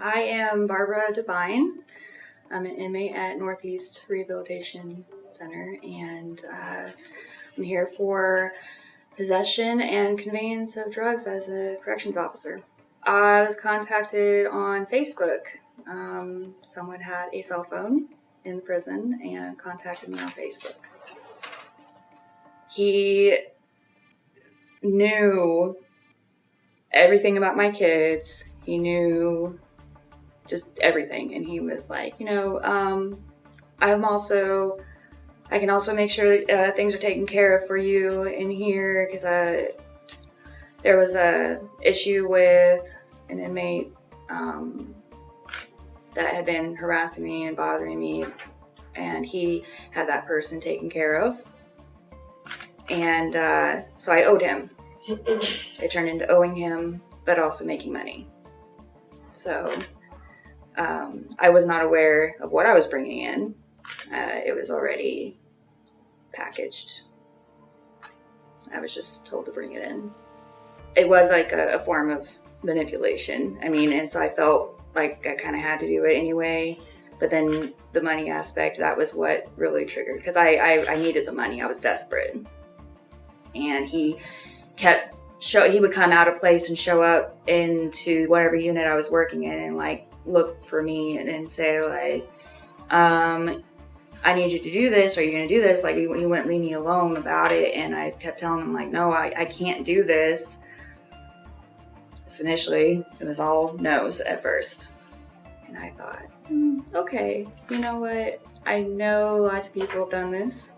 I am Barbara Devine. I'm an inmate at Northeast Rehabilitation Center, and I'm here for possession and conveyance of drugs as a corrections officer. I was contacted on Facebook. Someone had a cell phone in the prison and contacted me on Facebook. He knew everything about my kids. He knew just everything, and he was like, I can also make sure that things are taken care of for you in here, because there was a issue with an inmate that had been harassing me and bothering me, and he had that person taken care of, and so I owed him. It turned into owing him, but also making money. So I was not aware of what I was bringing in. It was already packaged. I was just told to bring it in. It was like a form of manipulation. And so I felt like I kind of had to do it anyway. But then the money aspect, that was what really triggered, because I needed the money. I was desperate. And he would come out of place and show up into whatever unit I was working in and like look for me and say like, I need you to do this. Are you going to do this? Like, he wouldn't leave me alone about it. And I kept telling him like, no, I can't do this. So initially it was all no's at first. And I thought, okay, you know what? I know lots of people have done this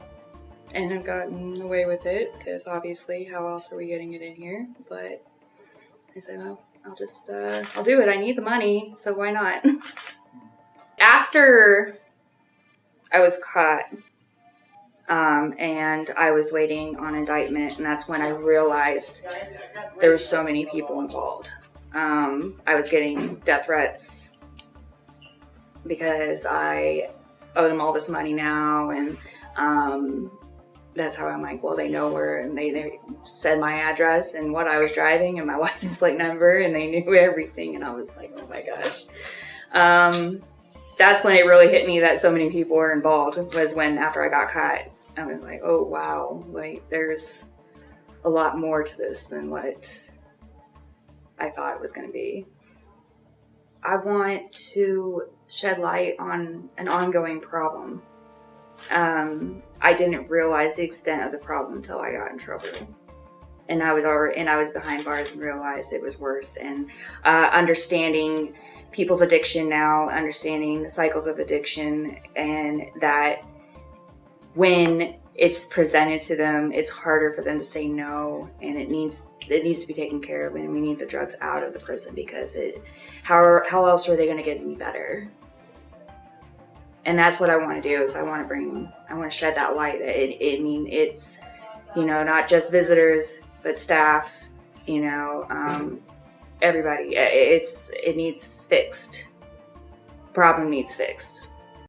and have gotten away with it, because obviously how else are we getting it in here? But I said, well, I'll do it. I need the money, so why not? After I was caught, and I was waiting on indictment, and that's when I realized there were so many people involved. I was getting death threats because I owe them all this money now, and that's how I'm like, well, they know where, and they said my address and what I was driving and my license plate number, and they knew everything, and I was like, oh my gosh. That's when it really hit me that so many people were involved, was when after I got caught. I was like, oh wow, like there's a lot more to this than what I thought it was going to be. I want to shed light on an ongoing problem. I didn't realize the extent of the problem until I got in trouble, and I was behind bars and realized it was worse. And understanding people's addiction now, understanding the cycles of addiction, and that when it's presented to them, it's harder for them to say no, and it needs to be taken care of, and we need the drugs out of the prison, because how else are they going to get any better? And that's what I want to do, is I want to shed that light. It's, not just visitors, but staff, everybody. It needs fixed. Problem needs fixed.